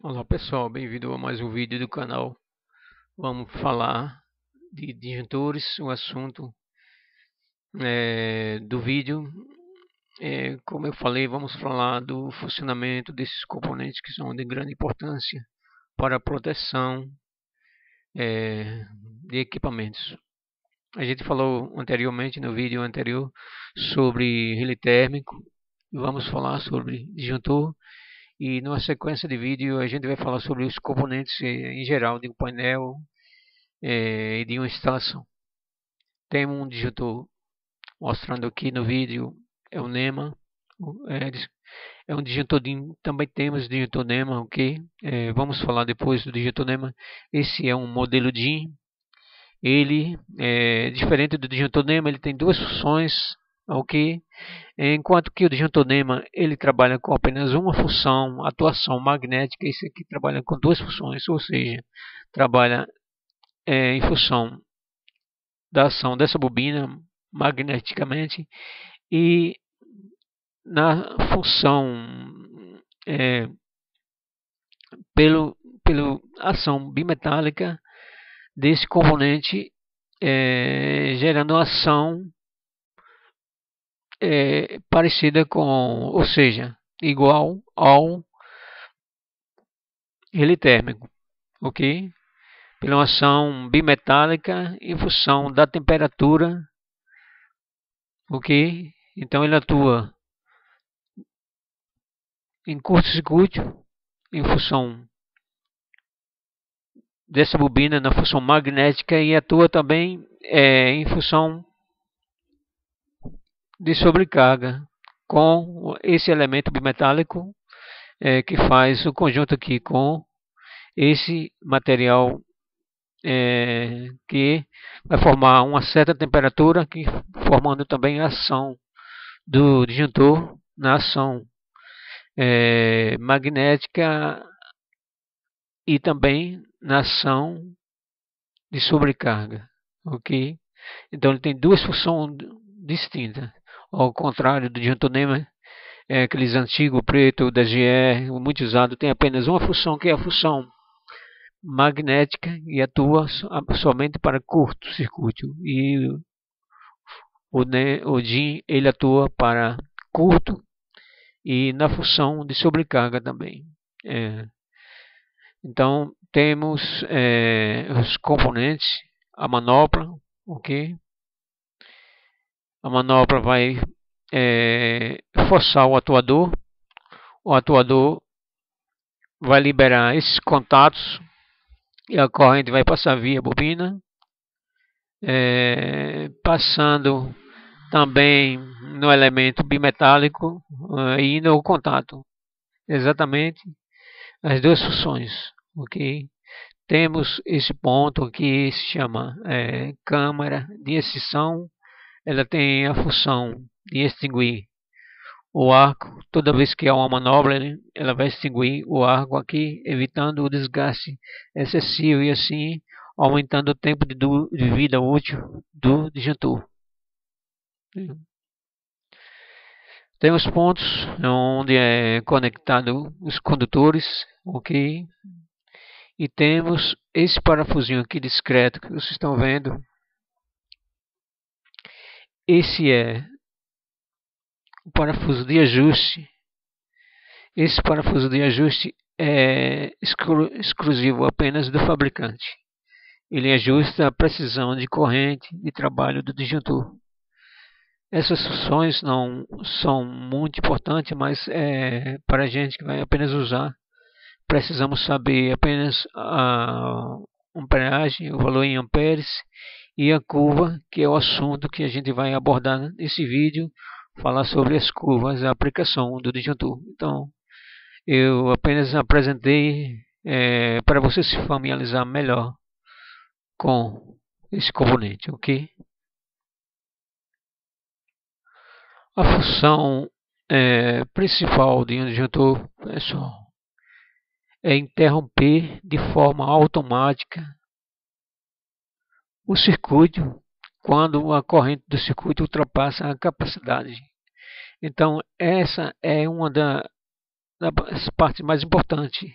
Olá pessoal, bem-vindo a mais um vídeo do canal. Vamos falar de disjuntores. O assunto do vídeo como eu falei, vamos falar do funcionamento desses componentes que são de grande importância para a proteção de equipamentos. A gente falou anteriormente, no vídeo anterior, sobre relé térmico. Vamos falar sobre disjuntor. E numa sequência de vídeo a gente vai falar sobre os componentes em geral de um painel e de uma instalação. Temos um disjuntor mostrando aqui no vídeo, é o NEMA, é um disjuntor DIN. Também temos disjuntor NEMA, ok? Vamos falar depois do disjuntor NEMA. Esse é um modelo DIN. Ele é diferente do disjuntor NEMA, ele tem duas funções, ok? Enquanto que o disjuntor NEMA ele trabalha com apenas uma função, atuação magnética. Esse aqui trabalha com duas funções, ou seja, trabalha em função da ação dessa bobina magneticamente e na função pela ação bimetálica desse componente, gerando uma ação parecida com, ou seja, igual ao relé térmico, ok? Pela uma ação bimetálica em função da temperatura, ok? Então ele atua em curto-circuito em função dessa bobina na função magnética e atua também em função de sobrecarga com esse elemento bimetálico que faz o conjunto aqui com esse material que vai formar uma certa temperatura, que formando também a ação do disjuntor na ação magnética e também na ação de sobrecarga, ok? Então ele tem duas funções distintas, ao contrário do disjuntor NEMA, aqueles antigos preto da GE, muito usado, tem apenas uma função, que é a função magnética, e atua somente para curto-circuito, e o DIN ele atua para curto e na função de sobrecarga também. Então temos os componentes, a manopla, ok? A manopla vai forçar o atuador vai liberar esses contatos e a corrente vai passar via bobina, passando também no elemento bimetálico e no contato. Exatamente as duas funções, ok? Temos esse ponto que se chama câmara de extinção. Ela tem a função de extinguir o arco. Toda vez que há uma manobra, ela vai extinguir o arco aqui, evitando o desgaste excessivo e assim aumentando o tempo de vida útil do disjuntor. Temos pontos onde é conectado os condutores, ok? E temos esse parafusinho aqui discreto que vocês estão vendo. Esse é o parafuso de ajuste. Esse parafuso de ajuste é exclusivo apenas do fabricante. Ele ajusta a precisão de corrente de trabalho do disjuntor. Essas funções não são muito importantes, mas para a gente que vai apenas usar, precisamos saber apenas a amperagem, o valor em amperes e a curva, que é o assunto que a gente vai abordar nesse vídeo, falar sobre as curvas, a aplicação do disjuntor. Então, eu apenas apresentei para você se familiarizar melhor com esse componente, ok? A função principal de um disjuntor, pessoal, é interromper de forma automática o circuito quando a corrente do circuito ultrapassa a capacidade. Então, essa é uma das partes mais importantes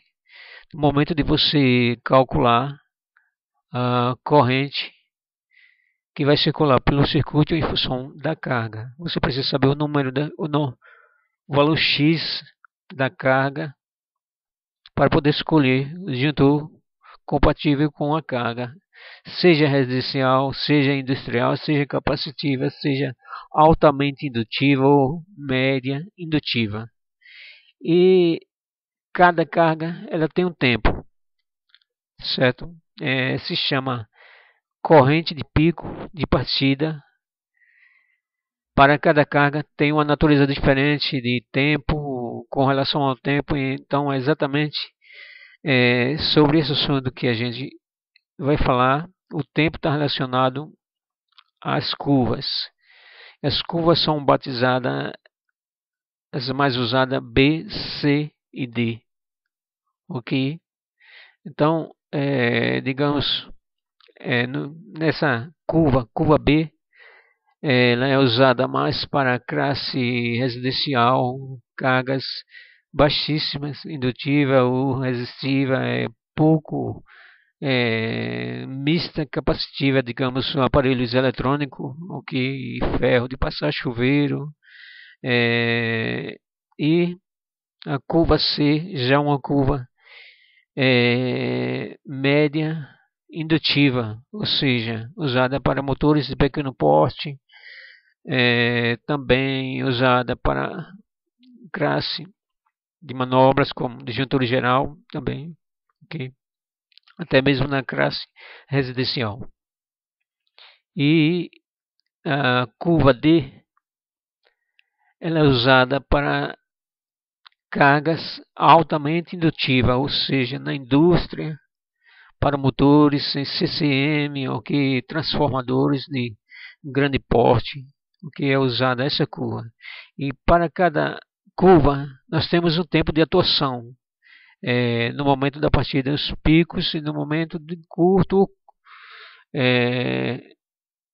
no momento de você calcular a corrente que vai circular pelo circuito em função da carga. Você precisa saber o número o valor X da carga para poder escolher o disjuntor compatível com a carga, seja residencial, seja industrial, seja capacitiva, seja altamente indutiva ou média indutiva. E cada carga ela tem um tempo, certo? Se chama corrente de pico de partida. Para cada carga tem uma natureza diferente de tempo com relação ao tempo, então é exatamente sobre esse assunto que a gente vai falar. O tempo está relacionado às curvas. As curvas são batizadas, as mais usadas B, C e D, ok? Então, digamos, nessa curva B, ela é usada mais para classe residencial, cargas baixíssimas, indutiva ou resistiva, pouco mista capacitiva, digamos, aparelhos eletrônicos, ok, ferro de passar chuveiro, e a curva C já é uma curva média indutiva, ou seja, usada para motores de pequeno porte, também usada para classe de manobras como disjuntor geral, também, ok? Até mesmo na classe residencial. E a curva D ela é usada para cargas altamente indutivas, ou seja, na indústria, para motores em CCM, ok, transformadores de grande porte, que é usada essa curva. E para cada curva nós temos um tempo de atuação. No momento da partida os picos e no momento de curto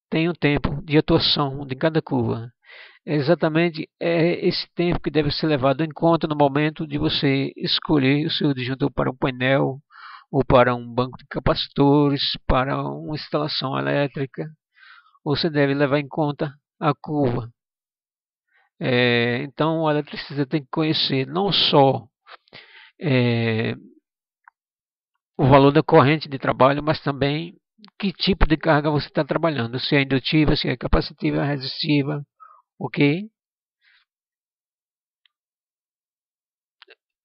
tem um tempo de atuação de cada curva. É exatamente esse tempo que deve ser levado em conta no momento de você escolher o seu disjuntor para um painel ou para um banco de capacitores, para uma instalação elétrica. Você deve levar em conta a curva. Então o eletricista tem que conhecer não só o valor da corrente de trabalho, mas também que tipo de carga você está trabalhando, se é indutiva, se é capacitiva, resistiva, ok?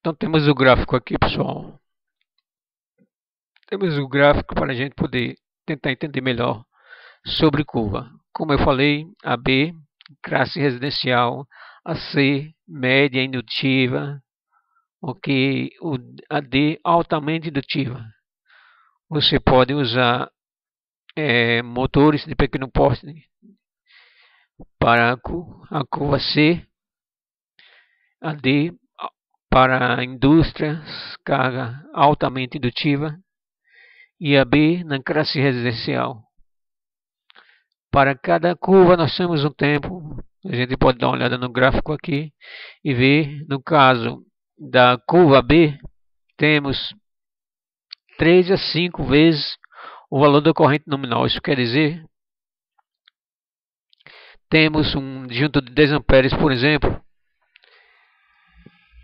Então temos o gráfico aqui, pessoal. Temos o gráfico para a gente poder tentar entender melhor sobre curva. Como eu falei, a B, classe residencial, a C, média indutiva, ok? A D, altamente indutiva. Você pode usar motores de pequeno porte para a curva C, a D para indústrias, carga altamente indutiva, e a B na classe residencial. Para cada curva nós temos um tempo, a gente pode dar uma olhada no gráfico aqui e ver, no caso da curva B, temos 3 a 5 vezes o valor da corrente nominal. Isso quer dizer, temos um disjuntor de 10 amperes, por exemplo,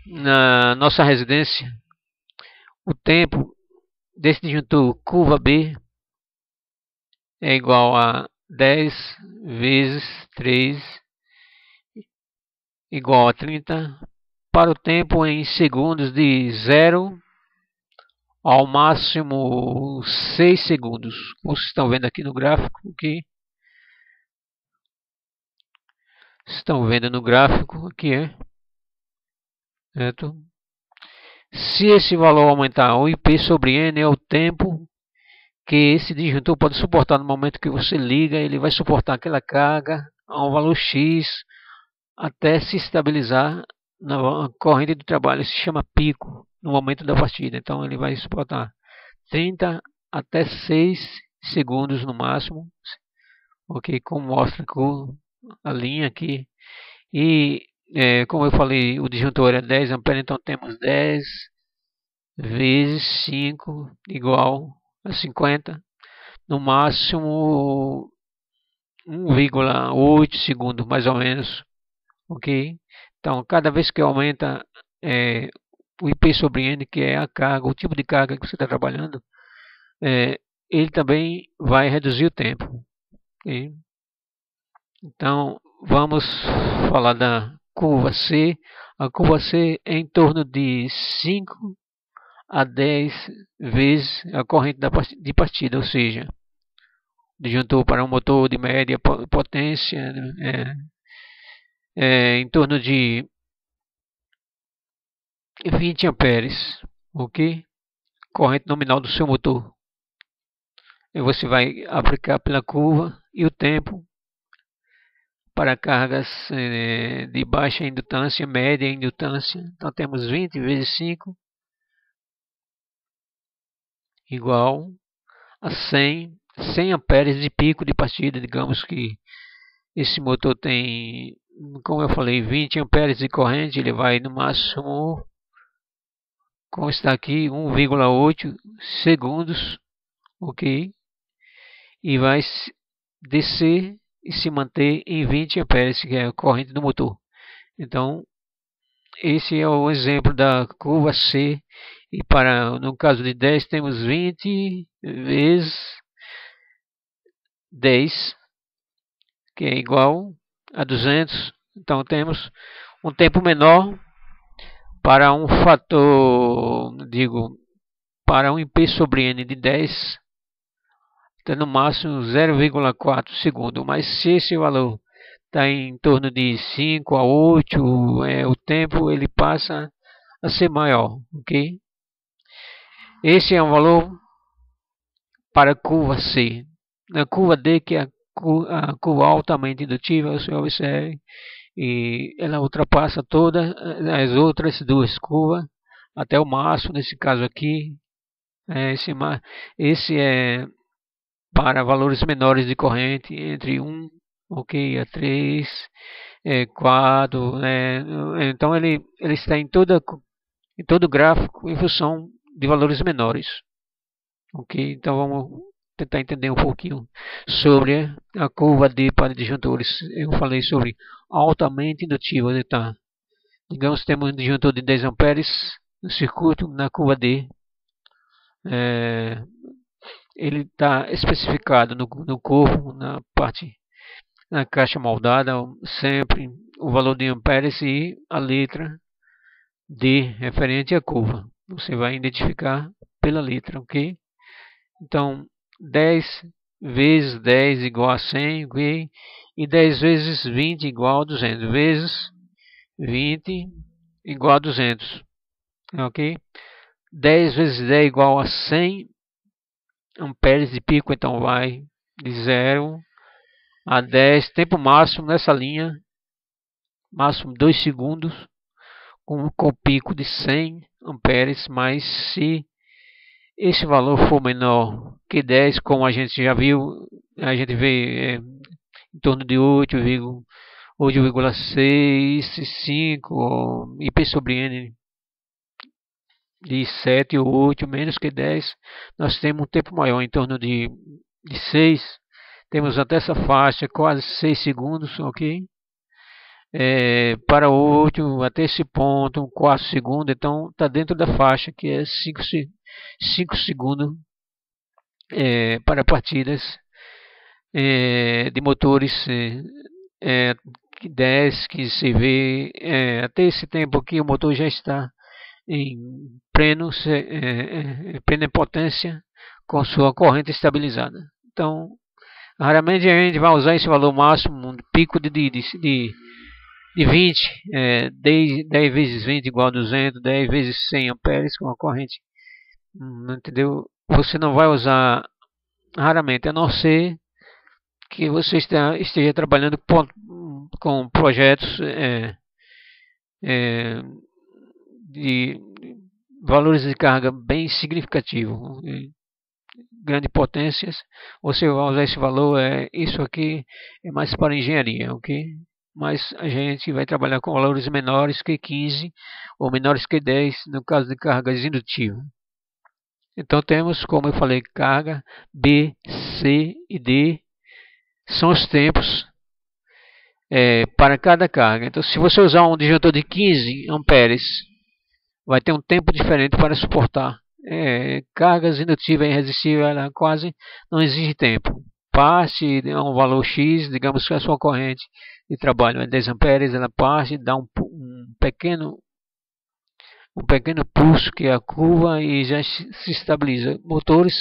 na nossa residência, o tempo desse disjuntor curva B é igual a 10 vezes 3 igual a 30 para o tempo em segundos de 0 ao máximo 6 segundos. Como vocês estão vendo aqui no gráfico, aqui. Estão vendo no gráfico aqui, certo? Se esse valor aumentar, o IP sobre N é o tempo que esse disjuntor pode suportar. No momento que você liga, ele vai suportar aquela carga a um valor X até se estabilizar na corrente do trabalho. Isso se chama pico no momento da partida. Então ele vai suportar 30 até 6 segundos no máximo, ok? Como mostra com a linha aqui. E como eu falei, o disjuntor é 10 amperes, então temos 10 vezes 5 igual a 50, no máximo 1,8 segundo, mais ou menos, ok? Então, cada vez que aumenta o IP sobre N, que é a carga, o tipo de carga que você está trabalhando, ele também vai reduzir o tempo, ok? Então, vamos falar da curva C. A curva C é em torno de 5 a 10 vezes a corrente de partida, ou seja, disjuntor para um motor de média potência em torno de 20 amperes, ok? Corrente nominal do seu motor. E você vai aplicar pela curva e o tempo para cargas de baixa indutância, média indutância. Então temos 20 vezes 5 igual a 100 amperes de pico de partida. Digamos que esse motor tem, como eu falei, 20 amperes de corrente. Ele vai no máximo, como está aqui, 1,8 segundos, ok? E vai descer e se manter em 20 amperes, que é a corrente do motor. Então, esse é o exemplo da curva C. E no caso de 10, temos 20 vezes 10, que é igual a 200. Então, temos um tempo menor para um fator, para um IP sobre N de 10, no máximo 0,4 segundo. Mas se esse valor está em torno de 5 a 8, o tempo ele passa a ser maior, ok? Esse é um valor para a curva C. Na curva D, que é a curva altamente indutiva, você observe, e ela ultrapassa todas as outras duas curvas até o máximo. Nesse caso aqui, esse é para valores menores de corrente, entre 1, ok, a 3, 4, então ele está em todo gráfico em função de valores menores, ok? Então vamos tentar entender um pouquinho sobre a curva D para disjuntores. Eu falei sobre altamente indutiva, tá? Digamos que temos um disjuntor de 10 amperes no circuito, na curva D. Ele está especificado no corpo, na caixa moldada, sempre o valor de amperes e a letra D referente à curva. Você vai identificar pela letra, ok? Então, 10 vezes 10 igual a 100, ok? E 10 vezes 20 igual a 200, vezes 20 igual a 200, ok? 10 vezes 10 igual a 100 amperes de pico, então vai de 0 a 10, tempo máximo nessa linha, máximo 2 segundos, com pico de 100 amperes, mas se esse valor for menor que 10, como a gente já viu, a gente vê em torno de 8,6, 5, IP sobre N de 7 ou 8, menos que 10, nós temos um tempo maior, em torno de 6, temos até essa faixa, quase 6 segundos, ok? Para 8, até esse ponto, 4 segundos, então está dentro da faixa, que é 5 segundos para partidas de motores 10, que se vê até esse tempo aqui o motor já está em plena potência com sua corrente estabilizada. Então, raramente a gente vai usar esse valor máximo, um pico de de 20, 10 vezes 20 igual a 200, 10 vezes 100 amperes com a corrente, entendeu? Você não vai usar raramente, a não ser que você esteja trabalhando com projetos de valores de carga bem significativos, grandes potências. Você vai usar esse valor, isso aqui é mais para engenharia, ok? Mas a gente vai trabalhar com valores menores que 15 ou menores que 10 no caso de cargas indutivas. Então temos, como eu falei, carga B, C e D são os tempos para cada carga. Então, se você usar um disjuntor de 15 amperes, vai ter um tempo diferente para suportar. Cargas indutivas e resistivas, ela quase não exige tempo. Passe a um valor X, digamos que a sua corrente de trabalho é 10 amperes, ela passe, dá um pequeno pulso, que é a curva, e já se estabiliza. Motores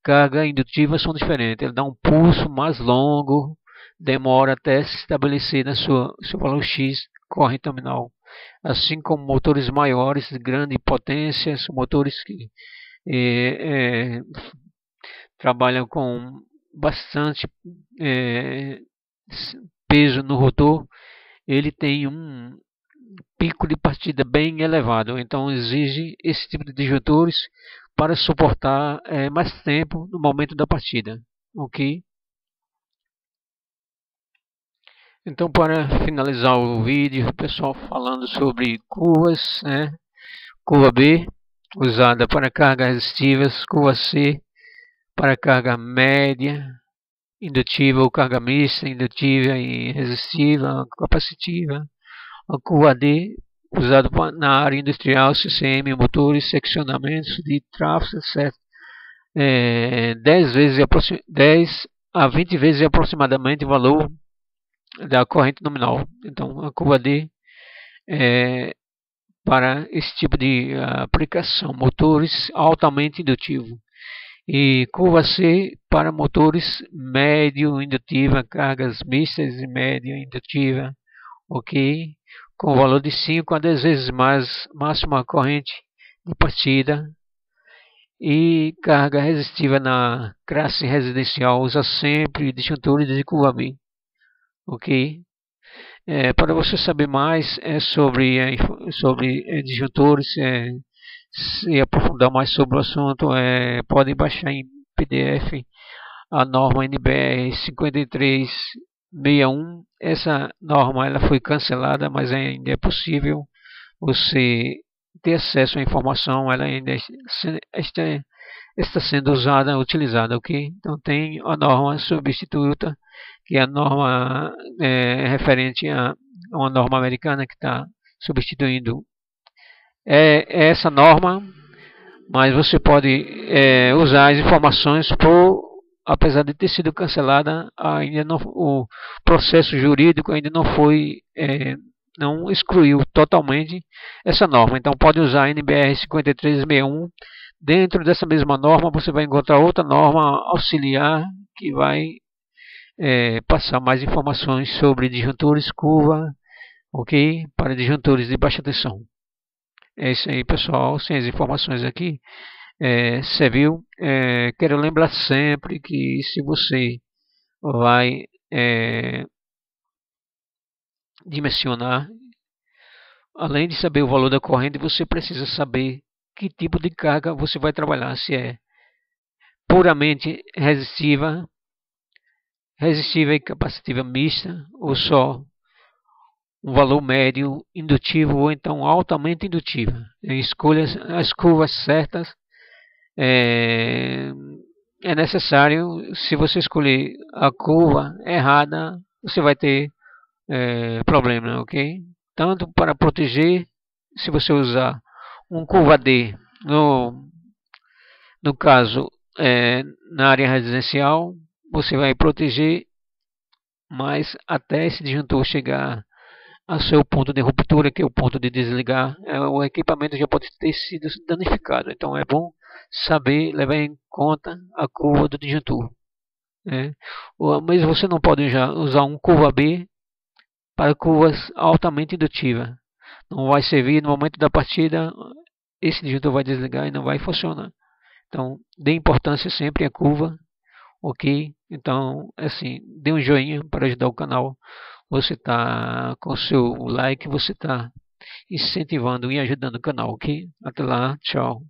carga indutiva são diferentes, ele dá um pulso mais longo, demora até se estabelecer na seu valor X, corrente nominal. Assim como motores maiores, de grande potência, são motores que trabalham com bastante peso no rotor, ele tem um pico de partida bem elevado, então exige esse tipo de disjuntores para suportar mais tempo no momento da partida, ok? Então, para finalizar o vídeo, pessoal, falando sobre curvas, curva B usada para cargas resistivas, curva C para carga média, indutiva ou carga mista, indutiva e resistiva, capacitiva. A curva D usada na área industrial, CCM, motores, seccionamentos de tráfego, etc. 10 a 20 vezes aproximadamente o valor da corrente nominal. Então, a curva D para esse tipo de aplicação, motores altamente indutivos. E curva C para motores médio indutiva, cargas mistas e média indutiva, ok? Com valor de 5 a 10 vezes mais máxima corrente de partida. E carga resistiva na classe residencial usa sempre disjuntores de curva B, ok? Para você saber mais sobre disjuntores, se aprofundar mais sobre o assunto, podem baixar em PDF a norma NBR 5361. Essa norma ela foi cancelada, mas ainda é possível você ter acesso à informação, ela ainda está sendo utilizada, ok? Então tem a norma substituta, que é a norma referente a uma norma americana que está substituindo essa norma, mas você pode usar as informações apesar de ter sido cancelada, ainda não, o processo jurídico ainda não foi, não excluiu totalmente essa norma. Então pode usar a NBR 5361. Dentro dessa mesma norma você vai encontrar outra norma auxiliar que vai passar mais informações sobre disjuntores curva, ok? Para disjuntores de baixa tensão. É isso aí, pessoal. Sem as informações aqui, você viu? Quero lembrar sempre que se você vai dimensionar, além de saber o valor da corrente, você precisa saber que tipo de carga você vai trabalhar. Se é puramente resistiva e capacitiva mista, ou só um valor médio indutivo, ou então altamente indutiva. Escolha as curvas certas. É necessário, se você escolher a curva errada, você vai ter problema, ok? Tanto para proteger, se você usar um curva D, no caso, na área residencial, você vai proteger, mas até esse disjuntor chegar ao seu ponto de ruptura, que é o ponto de desligar, o equipamento já pode ter sido danificado. Então é bom saber levar em conta a curva do disjuntor. Mas você não pode usar um curva B para curvas altamente indutivas. Não vai servir no momento da partida, esse disjuntor vai desligar e não vai funcionar. Então, dê importância sempre à curva, ok? Então, assim, dê um joinha para ajudar o canal. Você está com o seu like, você está incentivando e ajudando o canal, ok? Até lá, tchau.